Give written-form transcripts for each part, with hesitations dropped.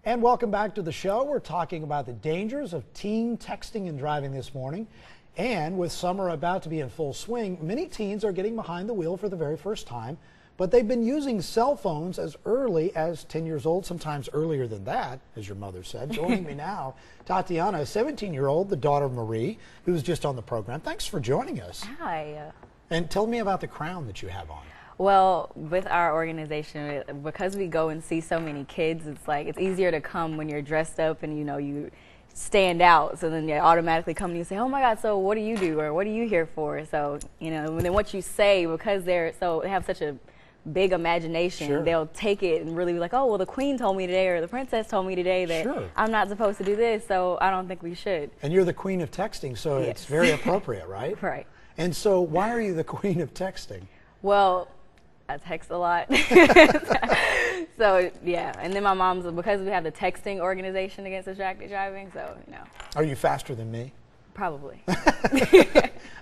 And welcome back to the show. We're talking about the dangers of teen texting and driving this morning. And with summer about to be in full swing, many teens are getting behind the wheel for the very first time, but they've been using cell phones as early as 10 years old, sometimes earlier than that, as your mother said. Joining me now, Tatiana, a 17-year-old, the daughter of Marie, who was just on the program. Thanks for joining us. Hi. And tell me about the crown that you have on. Well, with our organization, because we go and see so many kids, it's easier to come when you're dressed up and you stand out. So then they automatically come and you say, "Oh my God, so what do you do, or what are you here for?" So and then what you say, because they have such a big imagination, Sure. They'll take it and really be like, "Oh, well, the queen told me today, or the princess told me today that Sure. I'm not supposed to do this, so I don't think we should." And you're the queen of texting, so Yes. it's very appropriate, right? Right. And so why are you the queen of texting? Well, I text a lot. So, yeah. And then my mom's, because we have the texting organization against distracted driving, so, Are you faster than me? probably.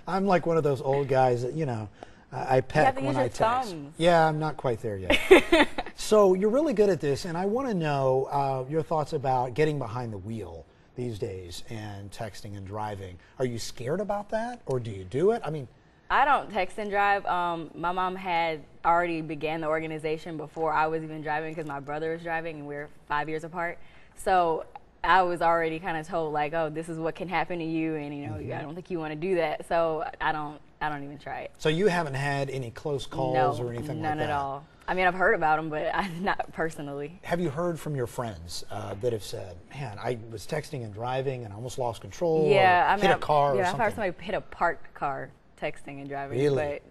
I'm like one of those old guys that, I peck to when use I your text. thumbs. Yeah, I'm not quite there yet. So you're really good at this, and I want to know your thoughts about getting behind the wheel these days and texting and driving. Are you scared about that, or do you do it? I mean, I don't text and drive. My mom had already began the organization before I was even driving, because my brother was driving and we're 5 years apart. So I was already kind of told, like, "Oh, this is what can happen to you, and I don't think you want to do that." So I don't even try it. so you haven't had any close calls or anything like that? None at all. I mean, I've heard about them, but not personally. Have you heard from your friends that have said, "Man, I was texting and driving and I almost lost control"? Yeah, or I mean, hit a car or I've something? heard somebody hit a parked car texting and driving. Really? But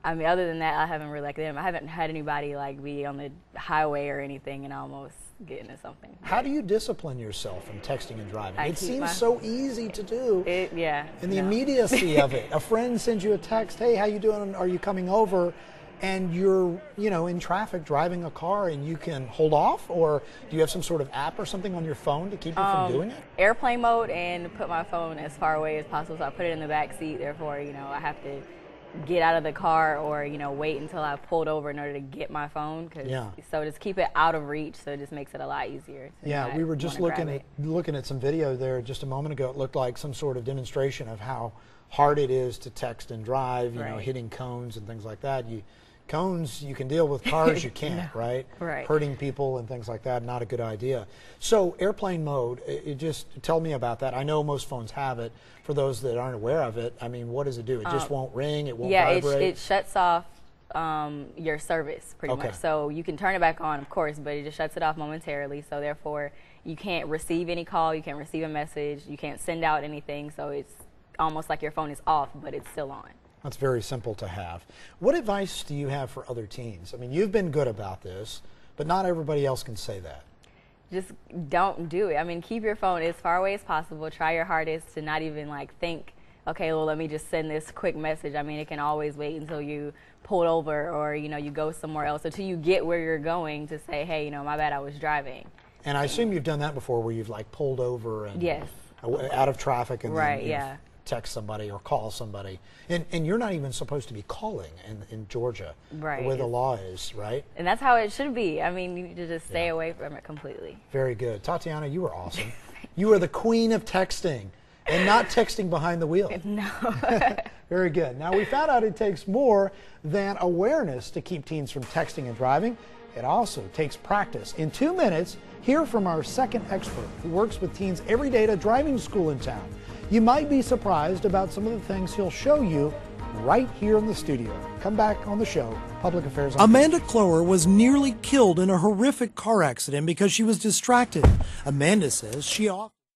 I mean, other than that, I haven't really I haven't had anybody be on the highway or anything and almost get into something. How do you discipline yourself in texting and driving? I It keep seems so easy to do. Yeah. And the no. immediacy of it. A friend sends you a text, "Hey, how you doing? Are you coming over?" And you're, in traffic driving a car, and you can hold off? Or do you have some sort of app or something on your phone to keep you from doing it? Airplane mode, and put my phone as far away as possible. So I put it in the back seat. Therefore, I have to get out of the car or, wait until I pulled over in order to get my phone. So just keep it out of reach. So it just makes it a lot easier. Yeah, we were just looking at some video there just a moment ago. It looked like some sort of demonstration of how hard it is to text and drive, Right. hitting cones and things like that. Cones you can deal with, cars you can't, right? Right. Hurting people and things like that, not a good idea. So airplane mode, just tell me about that. I know most phones have it. For those that aren't aware of it, I mean, what does it do? It just won't ring, it won't vibrate? It shuts off your service pretty Okay. much. So you can turn it back on, of course, but it just shuts it off momentarily. So therefore, you can't receive any call, you can't receive a message, you can't send out anything. So it's almost like your phone is off, but it's still on. That's very simple to have. What advice do you have for other teens? I mean, you've been good about this, but not everybody else can say that. Just don't do it. I mean, keep your phone as far away as possible. Try your hardest to not even think, "Okay, well, let me just send this quick message." I mean, it can always wait until you pull over or, you go somewhere else, until you get where you're going to say, "Hey, my bad, I was driving." And I assume you've done that before, where you've pulled over and Yes. Out of traffic and Right, then you've yeah. text somebody or call somebody. And you're not even supposed to be calling in Georgia, Right. where the law is, right? And that's how it should be. I mean, you need to just stay away from it completely. Very good. Tatiana, you were awesome. You are the queen of texting, and not texting behind the wheel. No. Very good. Now, we found out it takes more than awareness to keep teens from texting and driving. It also takes practice. In 2 minutes, hear from our second expert who works with teens every day at a driving school in town. You might be surprised about some of the things he'll show you right here in the studio. Come back on the show, Public Affairs on Amanda Clower was nearly killed in a horrific car accident because she was distracted. Amanda says she often